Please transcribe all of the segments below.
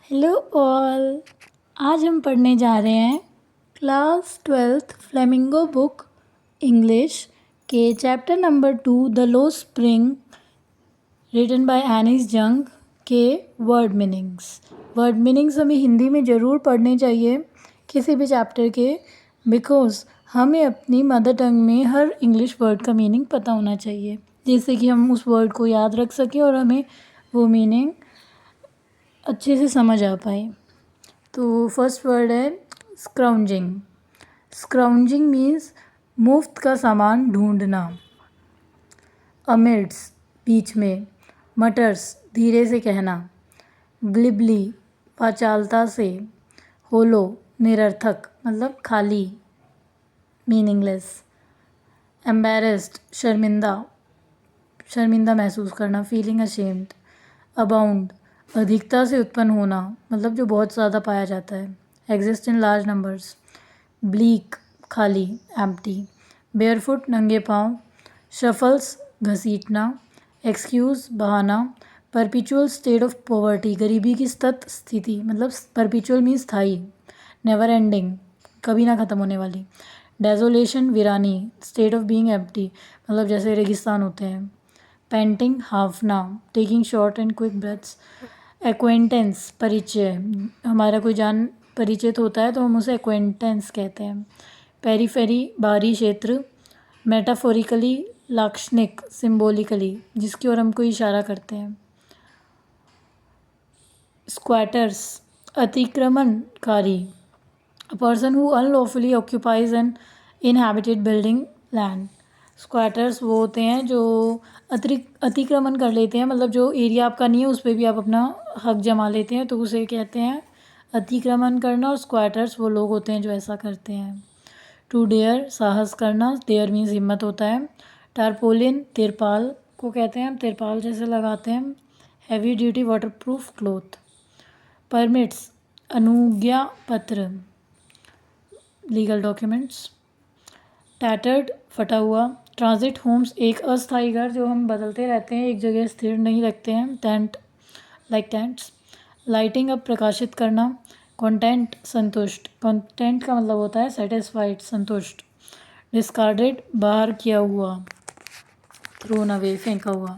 Hello all. आज हम पढ़ने जा रहे हैं class 12th Flamingo book English के चैप्टर नंबर 2 द लो spring written by Anees Jung के वर्ड मीनिंग्स। वर्ड मीनिंग्स हमें हिंदी में ज़रूर पढ़ने चाहिए किसी भी चैप्टर के, बिकॉज हमें अपनी मदर टंग में हर इंग्लिश वर्ड का मीनिंग पता होना चाहिए, जिससे कि हम उस वर्ड को याद रख सकें और हमें वो मीनिंग अच्छे से समझ आ पाए। तो फर्स्ट वर्ड है स्क्राउंजिंग। स्क्राउंजिंग मीन्स मुफ्त का सामान ढूंढना। अमिड्स बीच में। मटर्स धीरे से कहना। ग्लिबली वाचालता से। होलो निरर्थक मतलब खाली, मीनिंगलेस। एम्बेरस्ड शर्मिंदा, शर्मिंदा महसूस करना, फीलिंग अशेम्ड। अबाउंड अधिकता से उत्पन्न होना मतलब जो बहुत ज़्यादा पाया जाता है। Exist in large numbers. Bleak खाली, एम्प्टी। बेयरफुट नंगे पाँव। शफल्स घसीटना। एक्सक्यूज़ बहाना। परपिचुअल स्टेट ऑफ पॉवर्टी गरीबी की सतत स्थिति मतलब परपिचुअल मीन्स स्थायी, नेवर एंडिंग कभी ना ख़त्म होने वाली। डेजोलेशन वीरानी, स्टेट ऑफ बीइंग एम्प्टी मतलब जैसे रेगिस्तान होते हैं। पेंटिंग हाफना, taking short and quick breaths. Acquaintance परिचय, हमारा कोई जान परिचित होता है तो हम उसे एक्वेंटेंस कहते हैं। पेरीफेरी बाहरी क्षेत्र। मेटाफोरिकली लाक्षणिक, सिम्बोलिकली जिसकी ओर हम कोई इशारा करते हैं। स्क्वैटर्स अतिक्रमणकारी, a person who unlawfully occupies an inhabited building land. Squatters वो होते हैं जो अतिक्रमण कर लेते हैं, मतलब जो एरिया आपका नहीं है उस पर भी आप अपना हक जमा लेते हैं, तो उसे कहते हैं अतिक्रमण करना। और स्क्वैटर्स वो लोग होते हैं जो ऐसा करते हैं। टू डेयर साहस करना, डेयर मीन्स हिम्मत होता है। टारपोलिन तिरपाल को कहते हैं, हम तिरपाल जैसे लगाते हैं। Heavy duty waterproof cloth. Permits अनुज्ञा पत्र, लीगल डॉक्यूमेंट्स। टैटर्ड फटा हुआ। ट्रांजिट होम्स एक अस्थायी घर जो हम बदलते रहते हैं, एक जगह स्थिर नहीं रखते हैं। Tent like tents. Lighting up प्रकाशित करना। कंटेंट संतुष्ट, कंटेंट का मतलब होता है सेटिस्फाइड, संतुष्ट। डिस्कार्डेड बाहर किया हुआ, थ्रोन अवे फेंका हुआ।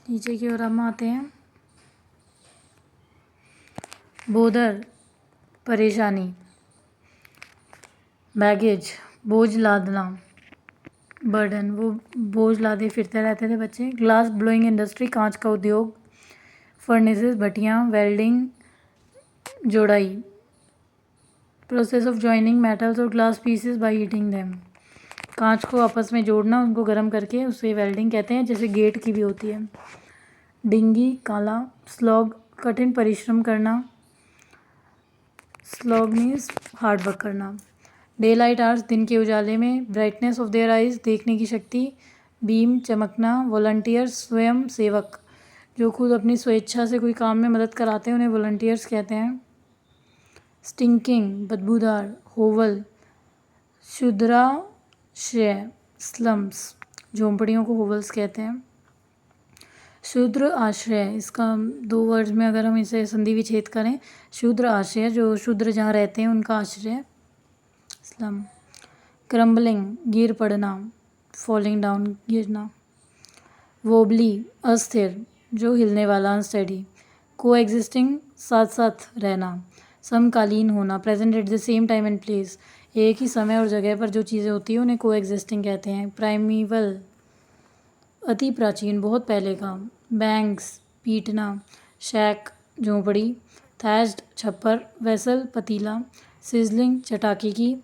नीचे की ओर हम आते हैं। बोदर परेशानी। बैगेज बोझ लादना, बर्डन वो बोझ लादे फिरते रहते थे बच्चे। ग्लास ब्लोइंग इंडस्ट्री कांच का उद्योग। फर्नेसेस भट्टियाँ। वेल्डिंग जोड़ाई, प्रोसेस ऑफ जॉइनिंग मेटल्स और glass pieces by heating them, कांच को आपस में जोड़ना उनको गर्म करके, उसे वेल्डिंग कहते हैं, जैसे गेट की भी होती है। डिंगी काला। स्लॉग कठिन परिश्रम करना, स्लॉग मीन्स हार्ड वर्क करना। डे लाइट आवर्स दिन के उजाले में। ब्राइटनेस ऑफ देयर आइज देखने की शक्ति। बीम चमकना। वॉलंटियर्स स्वयं सेवक जो खुद अपनी स्वेच्छा से कोई काम में मदद कराते हैं उन्हें वॉलंटियर्स कहते हैं। स्टिंकिंग बदबूदार। होवल शूद्राश्रय, स्लम्स झोंपड़ियों को होवल्स कहते हैं। शूद्र आश्रय, इसका दो वर्ड्स में अगर हम इसे संधि विच्छेद करें, शूद्र आश्रय जो शूद्र जहाँ रहते हैं उनका आश्रय, स्लम। क्रम्बलिंग गिर पड़ना, फॉलिंग डाउन गिरना। वोबली अस्थिर जो हिलने वाला, अनस्टेडी। को एग्जिस्टिंग साथ साथ रहना, समकालीन होना। Present at the same time and place, एक ही समय और जगह पर जो चीज़ें होती हैं उन्हें को एग्जिस्टिंग कहते हैं। प्राइमीवल अति प्राचीन, बहुत पहले का। बैंक्स पीटना। शैक झोंपड़ी। थैच्ड छप्पर। वेसल पतीला। सिजलिंग चटाके की।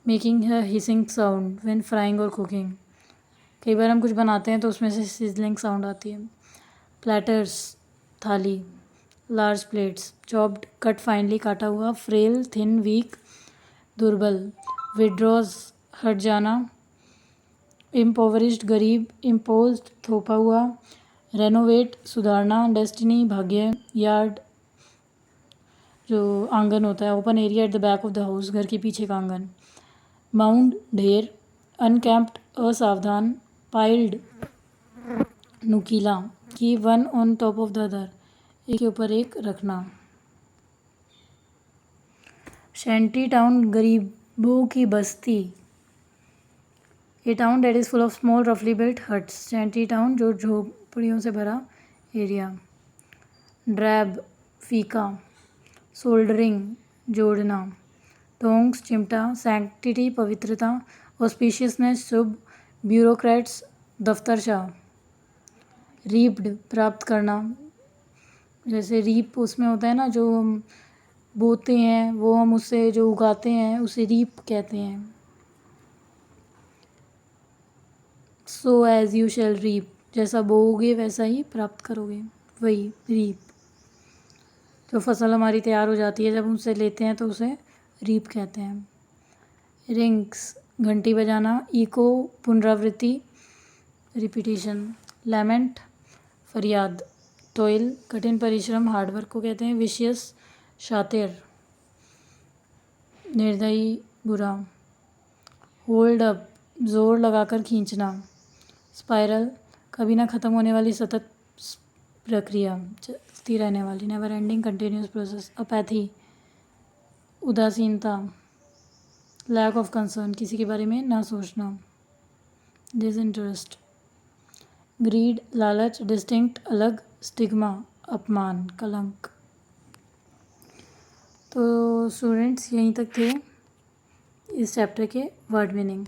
मेकिंग है हिसिंग साउंड व्हेन फ्राइंग और कुकिंग, कई बार हम कुछ बनाते हैं तो उसमें से सिजलिंग साउंड आती है। प्लेटर्स थाली। Large plates chopped cut finally काटा हुआ। फ्रेल थिन वीक दुर्बल। विड्रॉज हट जाना। इम्पोवरिश्ड गरीब। इम्पोज्ड थोपा हुआ। रेनोवेट सुधारना। डेस्टिनी भाग्य। यार्ड जो आंगन होता है, open area at the back of the house घर के पीछे का आंगन। माउंड ढेर। अनकैम्प्ड असावधान। पाइल्ड नुकीला, कि one on top of the other, एक के ऊपर एक रखना। शैंटी टाउन, गरीबों की बस्ती। A town that is full of small रफली बिल्ट हट्स। शैंटी टाउन, जो झोपड़ियों से भरा एरिया। ड्रैब, फीका। सोल्डरिंग, जोड़ना। टोंग्स, चिमटा। सैंक्टिटी, पवित्रता। ऑस्पिशियसनेस, शुभ। ब्यूरोक्रेट्स, दफ्तरशाह। रीप्ड, प्राप्त करना। जैसे रीप उसमें होता है ना, जो हम बोते हैं, वो हम उससे जो उगाते हैं उसे रीप कहते हैं। So as you shall reap, जैसा बोओगे वैसा ही प्राप्त करोगे, वही रीप। जो फसल हमारी तैयार हो जाती है, जब हम उसे लेते हैं तो उसे रीप कहते हैं। रिंग्स, घंटी बजाना। इको, पुनरावृत्ति, रिपीटिशन। लैमेंट, फरियाद। टॉयल, कठिन परिश्रम, हार्डवर्क को कहते हैं। विशियस, शातिर, निर्दयी, बुरा। होल्ड अप, जोर लगाकर खींचना। स्पाइरल, कभी ना ख़त्म होने वाली सतत प्रक्रिया, चलती रहने वाली, never ending continuous process. Apathy, उदासीनता। लैक ऑफ कंसर्न, किसी के बारे में ना सोचना। डिसइंटरेस्ट। ग्रीड, लालच। डिस्टिंक्ट, अलग। स्टिग्मा, अपमान, कलंक। तो स्टूडेंट्स यहीं तक थे इस चैप्टर के word meaning.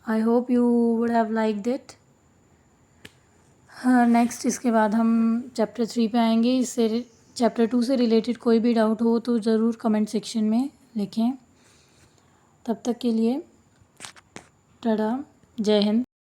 I hope you would have liked it. हाँ, नेक्स्ट इसके बाद हम चैप्टर 3 पे आएंगे। इससे चैप्टर 2 से रिलेटेड कोई भी डाउट हो तो ज़रूर कमेंट सेक्शन में लिखें। तब तक के लिए टाटा, जय हिंद।